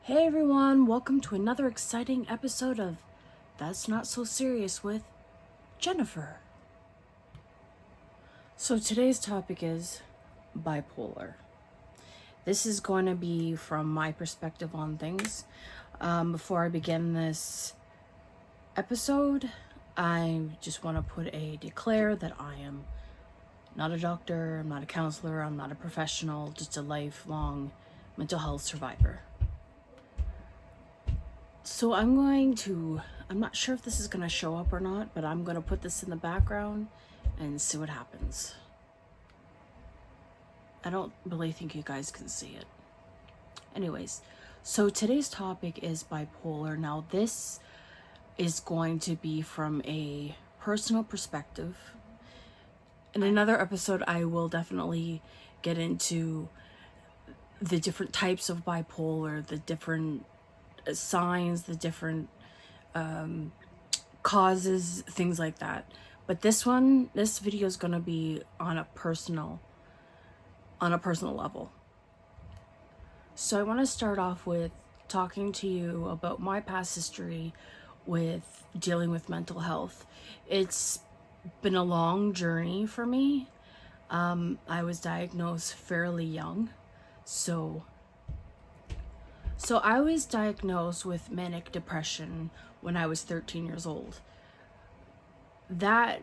Hey everyone, welcome to another exciting episode of That's Not So Serious with Jennifer. So today's topic is bipolar. This is going to be from my perspective on things. Before I begin this episode, I just want to declare that I am not a doctor, I'm not a counselor, I'm not a professional, just a lifelong mental health survivor. So I'm not sure if this is going to show up or not, but I'm going to put this in the background and see what happens. I don't really think you guys can see it. Anyways, so today's topic is bipolar. Now this is going to be from a personal perspective. In another episode, I will definitely get into the different types of bipolar, the different signs, the different causes, things like that. But this video is going to be on a personal level. So I want to start off with talking to you about my past history with dealing with mental health. It's been a long journey for me. I was diagnosed fairly young. So I was diagnosed with manic depression when I was 13 years old. That's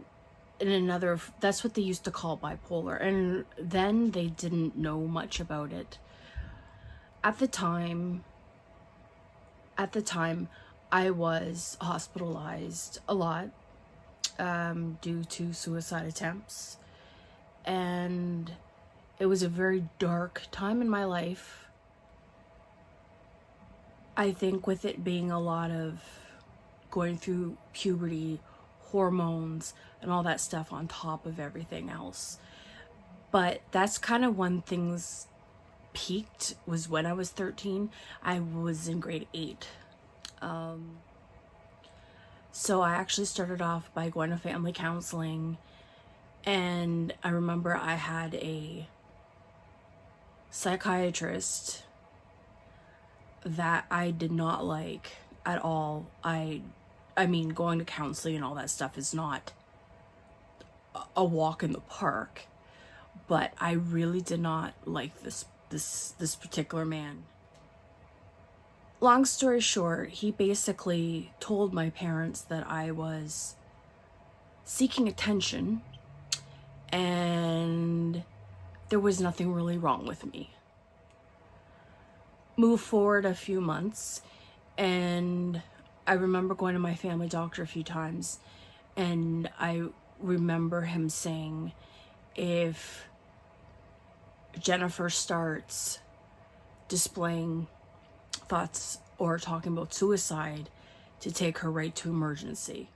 what they used to call bipolar. And then they didn't know much about it. At the time, I was hospitalized a lot due to suicide attempts. And it was a very dark time in my life. I think with it being a lot of going through puberty, hormones, and all that stuff on top of everything else. But that's kind of when things peaked, was when I was 13. I was in grade 8. So I actually started off by going to family counseling. And I remember I had a psychiatrist that I did not like at all. I mean, going to counseling and all that stuff is not a walk in the park, but I really did not like this particular man. Long story short, he basically told my parents that I was seeking attention and there was nothing really wrong with me. Move forward a few months, and I remember going to my family doctor a few times, and I remember him saying, if Jennifer starts displaying thoughts or talking about suicide, to take her right to emergency.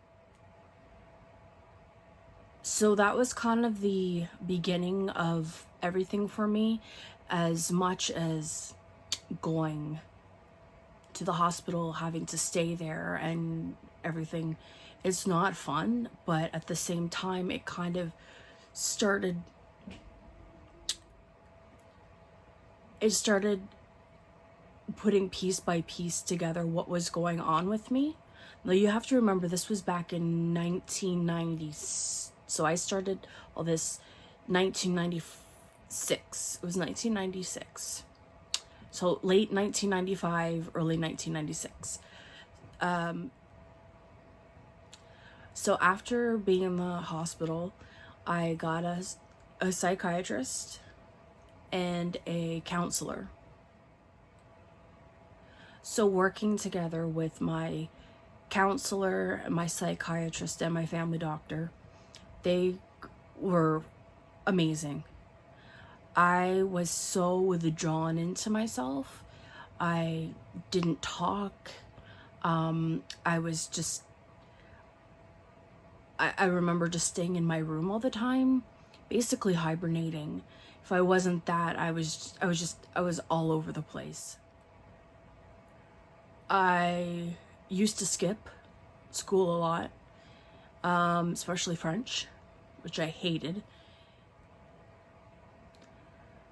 So that was kind of the beginning of everything for me, as much as going to the hospital, having to stay there and everything. It's not fun, but at the same time, it kind of started putting piece by piece together what was going on with me. Now you have to remember, this was back in 1990. So I started all this 1996. It was 1996. So late 1995, early 1996. So after being in the hospital, I got a psychiatrist and a counselor. So working together with my counselor, my psychiatrist, and my family doctor, they were amazing. I was so withdrawn into myself. I didn't talk. I remember just staying in my room all the time, basically hibernating. If I wasn't that, I was all over the place. I used to skip school a lot, especially French, which I hated.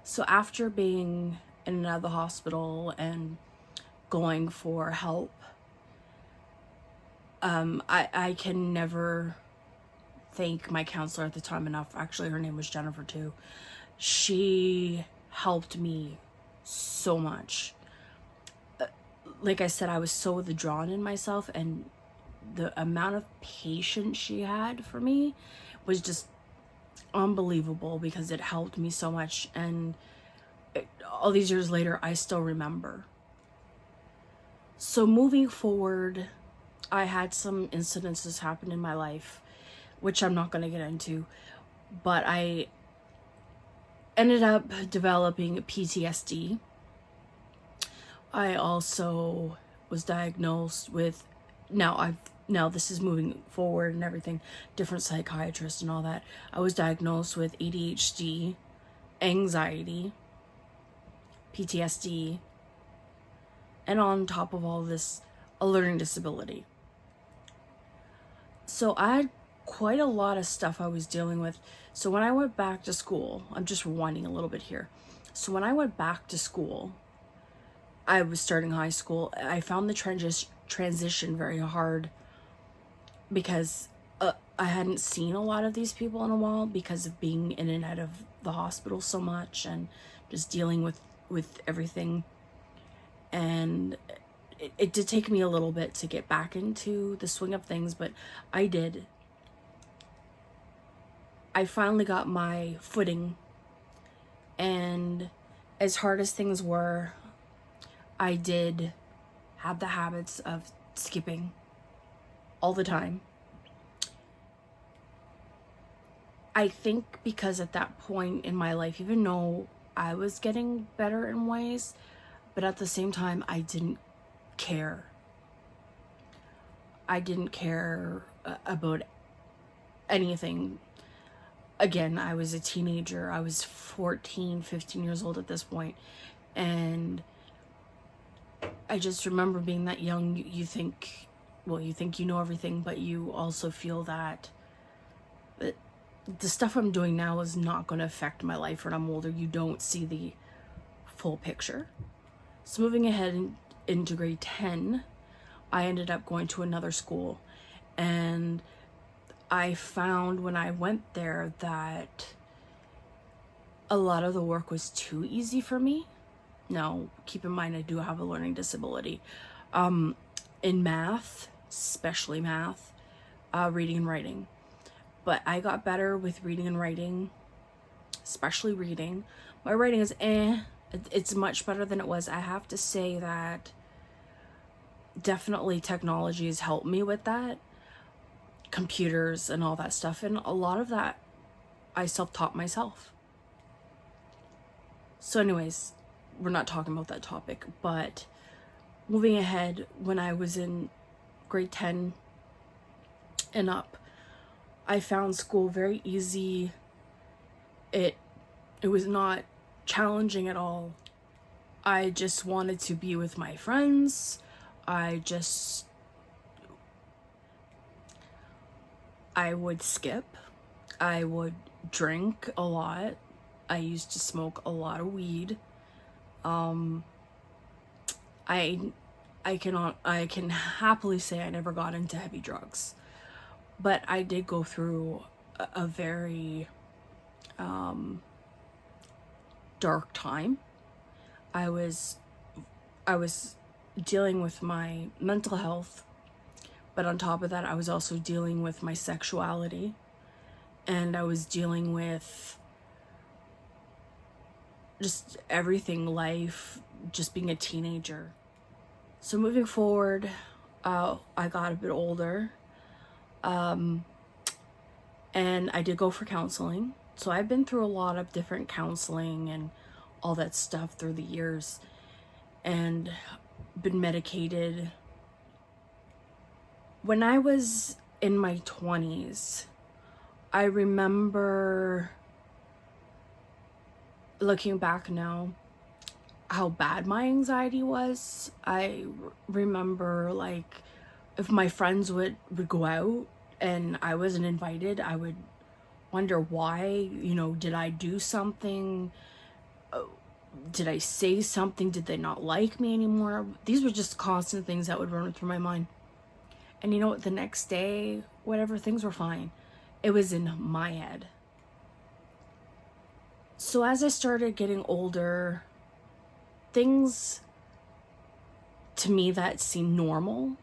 So after being in and out of the hospital and going for help. I can never thank my counselor at the time enough. Actually, her name was Jennifer too. She helped me so much. Like I said, I was so withdrawn in myself, and the amount of patience she had for me was just unbelievable, because it helped me so much. And all these years later, I still remember. So moving forward, I had some incidences happen in my life, which I'm not going to get into, but I ended up developing PTSD. I also was diagnosed with, now this is moving forward and everything, different psychiatrists and all that. I was diagnosed with ADHD, anxiety, PTSD, and on top of all this, a learning disability. So I had quite a lot of stuff I was dealing with. So when I went back to school, I'm just rewinding a little bit here. So when I went back to school, I was starting high school. I found the transition very hard, because I hadn't seen a lot of these people in a while, because of being in and out of the hospital so much and just dealing with everything. And it did take me a little bit to get back into the swing of things, but I did. I finally got my footing, and as hard as things were, I did have the habits of skipping all the time. I think because at that point in my life, even though I was getting better in ways, but at the same time, I didn't care. I didn't care about anything. Again, I was a teenager. I was 14, 15 years old at this point. And I just remember being that young. You think you know everything, but you also feel that the stuff I'm doing now is not going to affect my life when I'm older. You don't see the full picture. So moving ahead into grade 10, I ended up going to another school, and I found when I went there that a lot of the work was too easy for me. Now, keep in mind, I do have a learning disability. In math, especially math, reading and writing. But I got better with reading and writing, especially reading. My writing is it's much better than it was. I have to say that definitely technology has helped me with that. Computers and all that stuff. And a lot of that I self-taught myself. So anyways, we're not talking about that topic. But moving ahead, when I was in grade 10 and up, I found school very easy. It was not challenging at all. I just wanted to be with my friends. I would skip. I would drink a lot. I used to smoke a lot of weed. I can happily say I never got into heavy drugs. But I did go through a very dark time. I was dealing with my mental health, but on top of that, I was also dealing with my sexuality, and I was dealing with just everything, life, just being a teenager. So moving forward, I got a bit older. And I did go for counseling. So I've been through a lot of different counseling and all that stuff through the years, and been medicated. When I was in my 20s, I remember looking back now how bad my anxiety was. I remember, like, if my friends would go out and I wasn't invited, I would wonder why, did I do something? Did I say something? Did they not like me anymore? These were just constant things that would run through my mind. And you know what? The next day, whatever, things were fine. It was in my head. So as I started getting older, things to me that seemed normal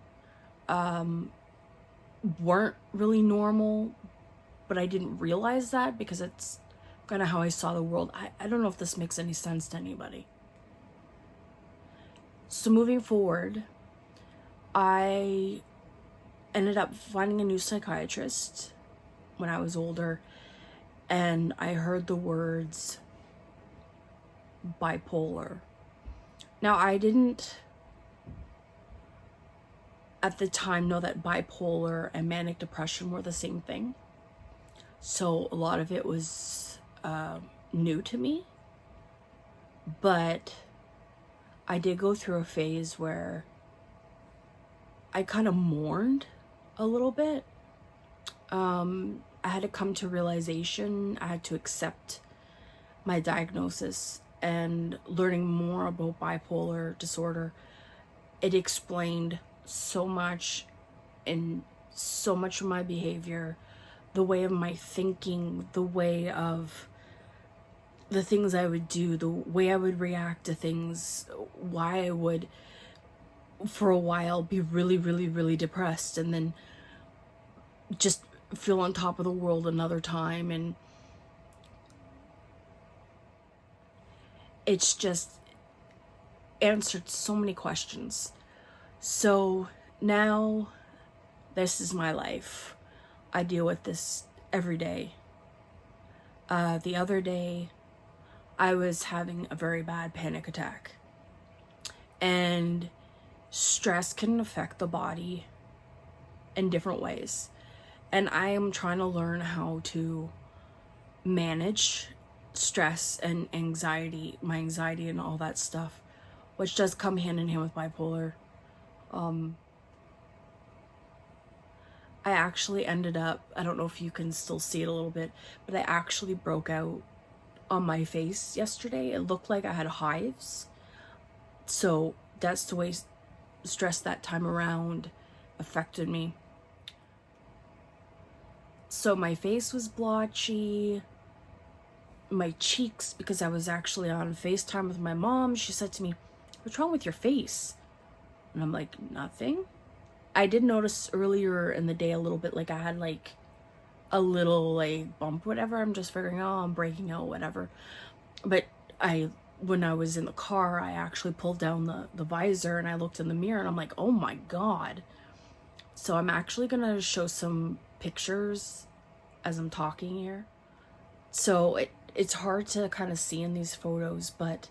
weren't really normal, but I didn't realize that because it's kind of how I saw the world. I don't know if this makes any sense to anybody. So moving forward, I ended up finding a new psychiatrist when I was older, and I heard the words bipolar. Now, I didn't at the time know that bipolar and manic depression were the same thing. So a lot of it was new to me. But I did go through a phase where I kind of mourned a little bit. I had to come to realization. I had to accept my diagnosis, and learning more about bipolar disorder, it explained so much in so much of my behavior, the way of my thinking, the way of the things I would do, the way I would react to things, why I would, for a while, be really, really, really depressed and then just feel on top of the world another time. And it's just answered so many questions. So now this is my life. I deal with this every day. The other day, I was having a very bad panic attack. And stress can affect the body in different ways. And I am trying to learn how to manage stress and anxiety, my anxiety and all that stuff, which does come hand in hand with bipolar. I actually ended up, I don't know if you can still see it a little bit, but I actually broke out on my face yesterday. It looked like I had hives. So that's the way stress that time around affected me. So my face was blotchy, my cheeks, because I was actually on FaceTime with my mom. She said to me, "What's wrong with your face?" And I'm like, "Nothing." I did notice earlier in the day a little bit, like I had like a little like bump, whatever. I'm just figuring, oh, I'm breaking out, whatever. But when I was in the car, I actually pulled down the visor and I looked in the mirror and I'm like, oh my God. So I'm actually gonna show some pictures as I'm talking here. So it's hard to kind of see in these photos, but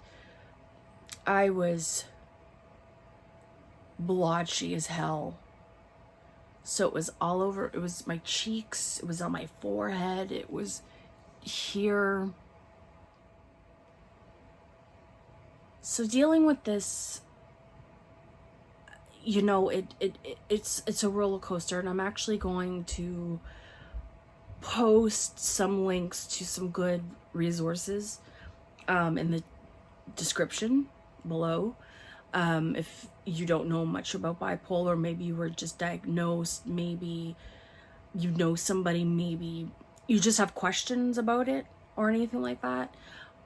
I was blotchy as hell. So it was all over. It was my cheeks. It was on my forehead. It was here. So dealing with this, you know, it's a roller coaster, and I'm actually going to post some links to some good resources in the description below. If you don't know much about bipolar, maybe you were just diagnosed, maybe you know somebody, maybe you just have questions about it or anything like that,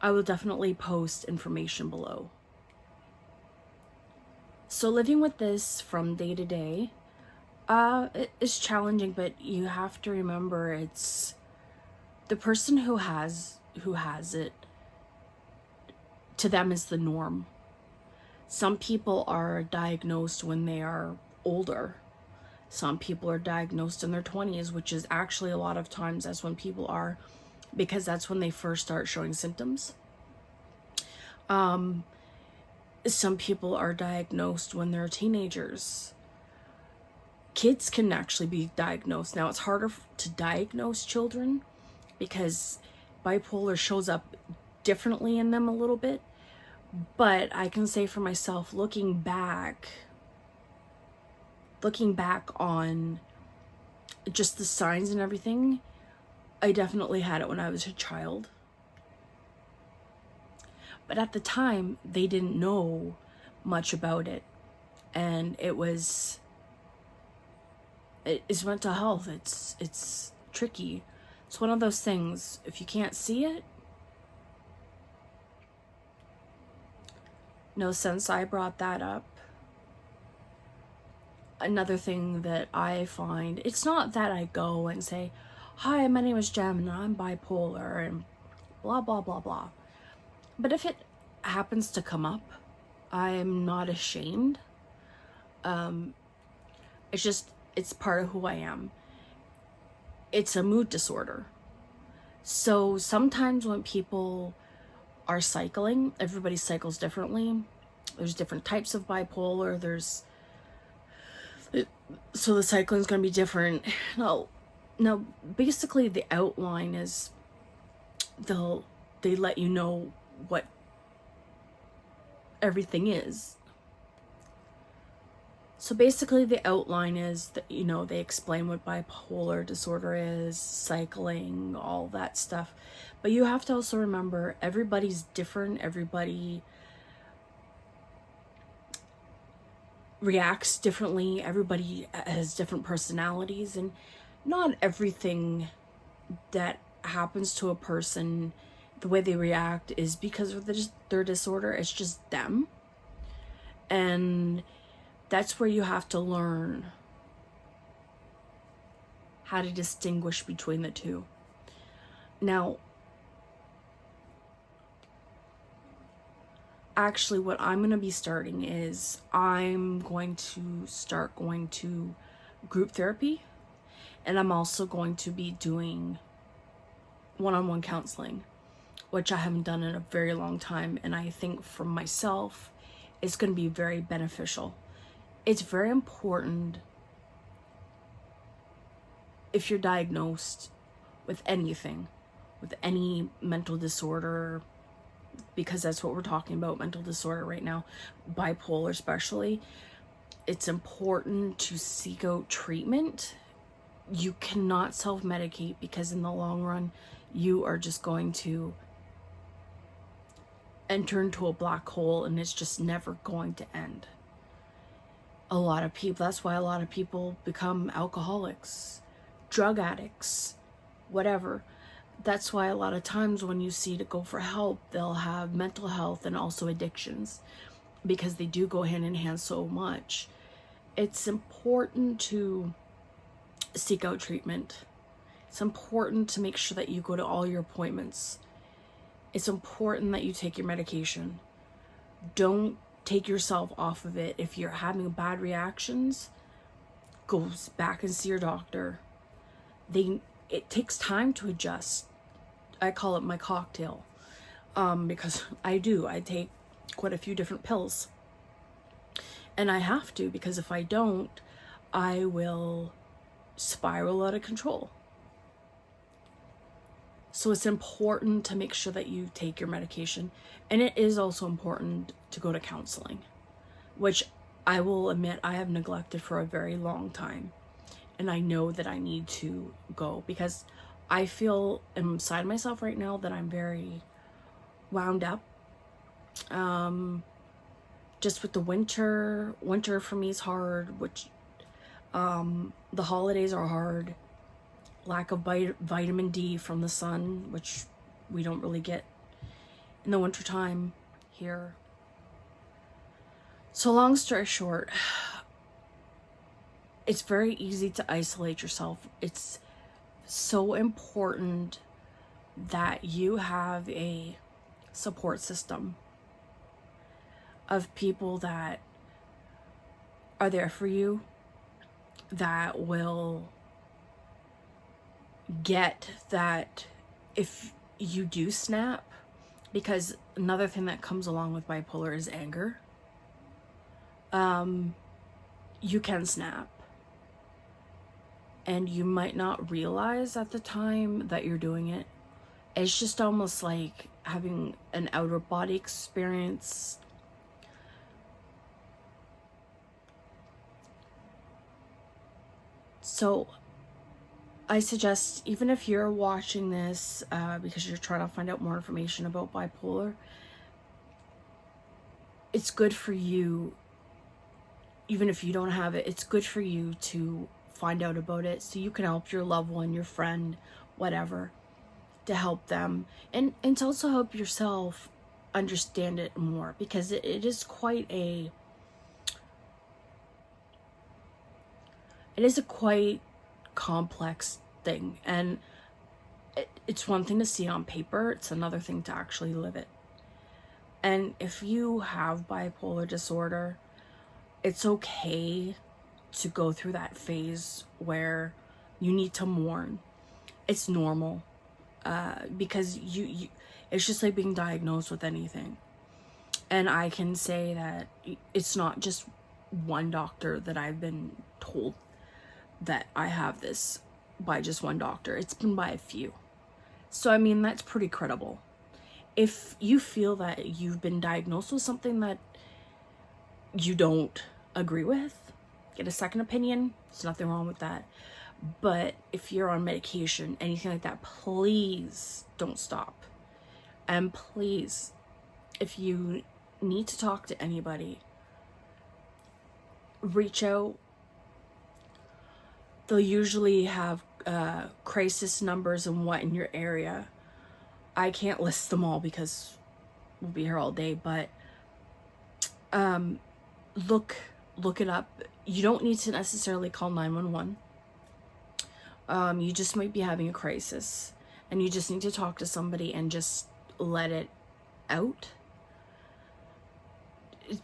I will definitely post information below. So living with this from day to day is challenging, but you have to remember it's the person who has it, to them is the norm. Some people are diagnosed when they are older. Some people are diagnosed in their 20s, which is actually a lot of times that's when people are, because that's when they first start showing symptoms. Some people are diagnosed when they're teenagers. Kids can actually be diagnosed. Now, it's harder to diagnose children because bipolar shows up differently in them a little bit. But I can say for myself, looking back on just the signs and everything, I definitely had it when I was a child. But at the time, they didn't know much about it. And it's mental health. It's tricky. It's one of those things, if you can't see it, no, since I brought that up, another thing that I find, it's not that I go and say, hi, my name is Jem and I'm bipolar and blah, blah, blah, blah. But if it happens to come up, I'm not ashamed. It's part of who I am. It's a mood disorder. So sometimes when people are cycling, everybody cycles differently. There's different types of bipolar. So the cycling is going to be different. Now, basically the outline is they let you know what everything is. So basically the outline is that, they explain what bipolar disorder is, cycling, all that stuff. But you have to also remember everybody's different. Everybody reacts differently. Everybody has different personalities, and not everything that happens to a person, the way they react, is because of their disorder. It's just them. And that's where you have to learn how to distinguish between the two. Now, actually, what I'm going to be starting is I'm going to start going to group therapy, and I'm also going to be doing one-on-one counseling, which I haven't done in a very long time, and I think for myself, it's going to be very beneficial. It's very important if you're diagnosed with anything, with any mental disorder, because that's what we're talking about, mental disorder right now, bipolar especially. It's important to seek out treatment. You cannot self-medicate, because in the long run, you are just going to enter into a black hole, and it's just never going to end. That's why a lot of people become alcoholics, drug addicts, whatever. That's why a lot of times when you see to go for help, they'll have mental health and also addictions, because they do go hand in hand so much. It's important to seek out treatment. It's important to make sure that you go to all your appointments. It's important that you take your medication. Don't take yourself off of it. If you're having bad reactions, go back and see your doctor. It takes time to adjust. I call it my cocktail, because I take quite a few different pills, and I have to, because if I don't, I will spiral out of control. So it's important to make sure that you take your medication, and it is also important to go to counseling, which I will admit I have neglected for a very long time. And I know that I need to go, because I feel inside myself right now that I'm very wound up. Just with the winter for me is hard, which the holidays are hard. Lack of vitamin D from the sun, which we don't really get in the wintertime here. So long story short, it's very easy to isolate yourself. It's so important that you have a support system of people that are there for you, that will get that if you do snap, because another thing that comes along with bipolar is anger. You can snap, and you might not realize at the time that you're doing it. It's just almost like having an outer body experience. So I suggest, even if you're watching this because you're trying to find out more information about bipolar, it's good for you, even if you don't have it, it's good for you to find out about it so you can help your loved one, your friend, whatever, to help them, and to also help yourself understand it more, because it is quite a quite complex thing, and it's one thing to see it on paper, it's another thing to actually live it. And if you have bipolar disorder, it's okay to go through that phase where you need to mourn. It's normal, because you it's just like being diagnosed with anything. And I can say that it's not just one doctor that I've been told that I have this by, just one doctor. It's been by a few. So, I mean, that's pretty credible. If you feel that you've been diagnosed with something that you don't agree with, get a second opinion. There's nothing wrong with that. But if you're on medication, anything like that, please don't stop. And please, if you need to talk to anybody, reach out. They'll usually have crisis numbers and what in your area. I can't list them all because we'll be here all day, but look it up. You don't need to necessarily call 911. You just might be having a crisis and you just need to talk to somebody and just let it out.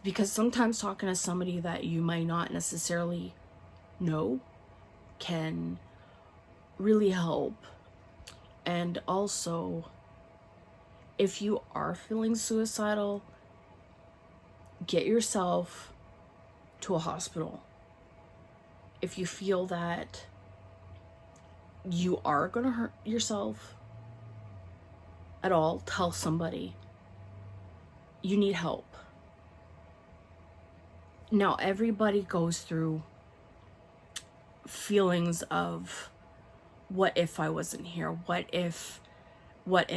Because sometimes talking to somebody that you might not necessarily know can really help. And also, if you are feeling suicidal, get yourself to a hospital. If you feel that you are going to hurt yourself at all, tell somebody. You need help. Now, everybody goes through feelings of, what if I wasn't here? What if? But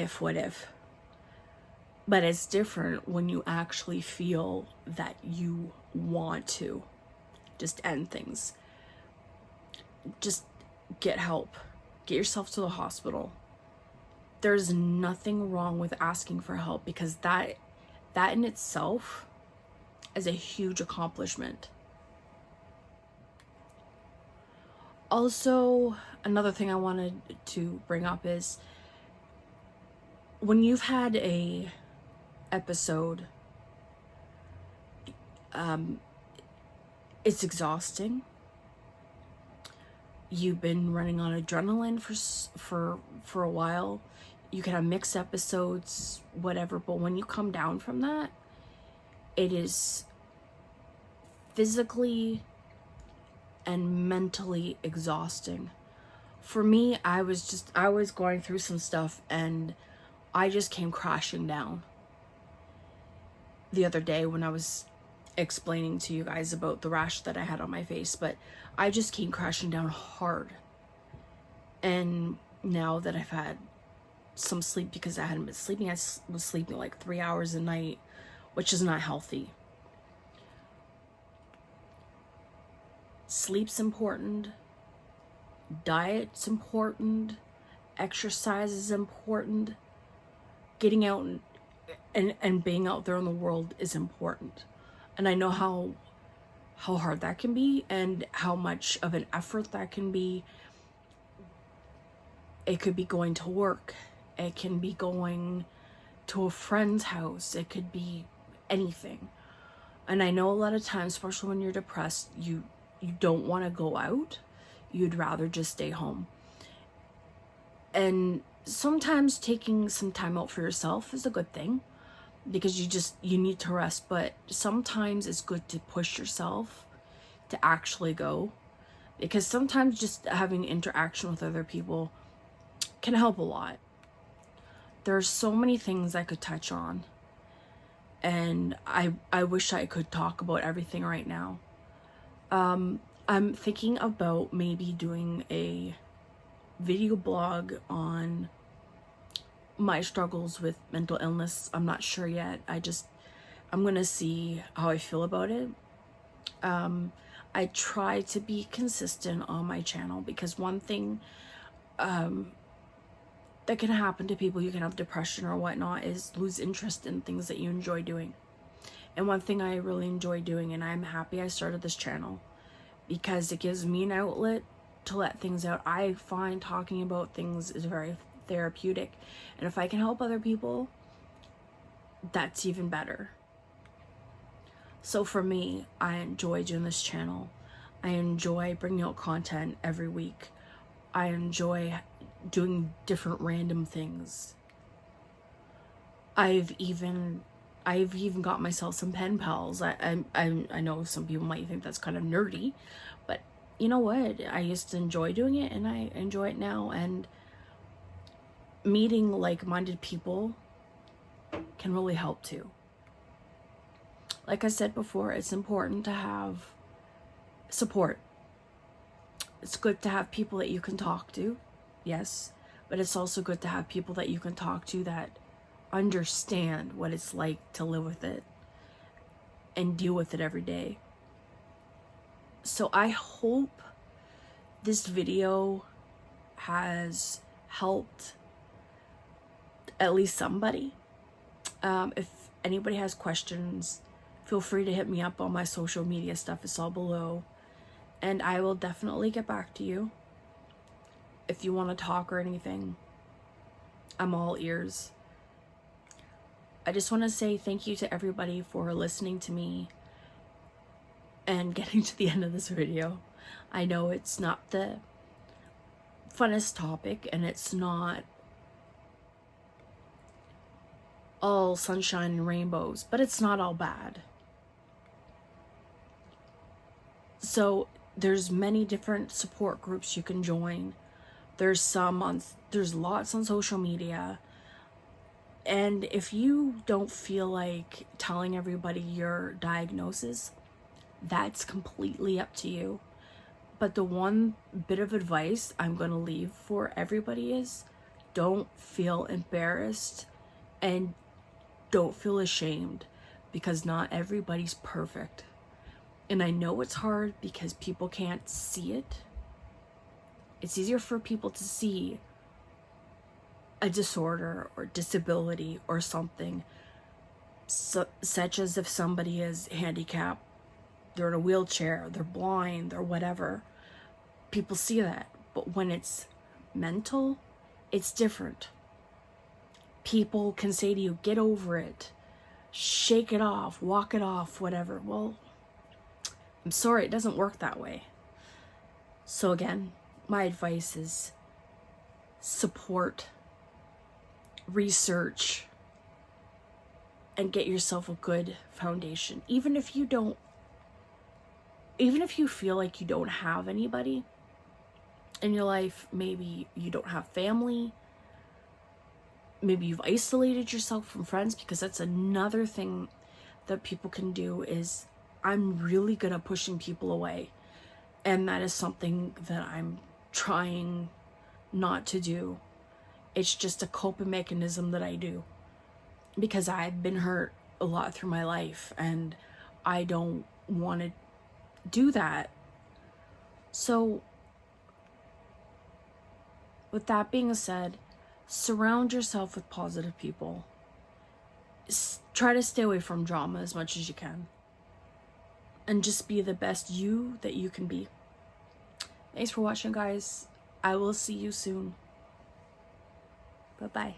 it's different when you actually feel that you want to just end things. Just get help. Get yourself to the hospital. There's nothing wrong with asking for help, because that in itself is a huge accomplishment. Also, another thing I wanted to bring up is, when you've had a episode, it's exhausting. You've been running on adrenaline for a while. You can have mixed episodes, whatever, but when you come down from that, it is physically and mentally exhausting. For me, I was going through some stuff and I just came crashing down the other day when I was explaining to you guys about the rash that I had on my face, but I just came crashing down hard. And now that I've had some sleep, because I hadn't been sleeping, I was sleeping like 3 hours a night, which is not healthy. Sleep's important, diet's important, exercise is important, getting out and being out there in the world is important. And I know how hard that can be and how much of an effort that can be. It could be going to work, it can be going to a friend's house, it could be anything. And I know a lot of times, especially when you're depressed, you don't want to go out. You'd rather just stay home. And sometimes taking some time out for yourself is a good thing, because you need to rest. But sometimes it's good to push yourself to actually go, because sometimes just having interaction with other people can help a lot. There's so many things I could touch on, and I wish I could talk about everything right now. I'm thinking about maybe doing a video blog on my struggles with mental illness. I'm not sure yet. I'm gonna see how I feel about it. I try to be consistent on my channel, because one thing that can happen to people, you can have depression or whatnot, is lose interest in things that you enjoy doing. And one thing I really enjoy doing, and I'm happy I started this channel, because it gives me an outlet to let things out. I find talking about things is very therapeutic, and if I can help other people, that's even better. So for me, I enjoy doing this channel. I enjoy bringing out content every week. I enjoy doing different random things. I've even got myself some pen pals. I know some people might think that's kind of nerdy, but you know what? I used to enjoy doing it, and I enjoy it now. And meeting like-minded people can really help too. Like I said before, it's important to have support. It's good to have people that you can talk to, yes, but it's also good to have people that you can talk to that understand what it's like to live with it and deal with it every day. So I hope this video has helped at least somebody. If anybody has questions, feel free to hit me up on my social media stuff. It's all below, and I will definitely get back to you. If you want to talk or anything, I'm all ears. I just want to say thank you to everybody for listening to me and getting to the end of this video. I know it's not the funnest topic, and it's not all sunshine and rainbows, but it's not all bad. So there's many different support groups you can join. There's lots on social media. And if you don't feel like telling everybody your diagnosis, that's completely up to you. But the one bit of advice I'm going to leave for everybody is, don't feel embarrassed and don't feel ashamed, because not everybody's perfect. And I know it's hard because people can't see it. It's easier for people to see a disorder or disability or something, such as if somebody is handicapped, they're in a wheelchair, they're blind, or whatever. People see that. But when it's mental, it's different. People can say to you, get over it, shake it off, walk it off, whatever. Well, I'm sorry, it doesn't work that way. So again, my advice is support, research, and get yourself a good foundation. Even if you feel like you don't have anybody in your life, maybe you don't have family, maybe you've isolated yourself from friends, because that's another thing that people can do, is I'm really good at pushing people away. And that is something that I'm trying not to do. It's just a coping mechanism that I do, because I've been hurt a lot through my life, and I don't want to do that. So with that being said, surround yourself with positive people. Try to stay away from drama as much as you can, and just be the best you that you can be. Thanks for watching, guys. I will see you soon. Bye-bye.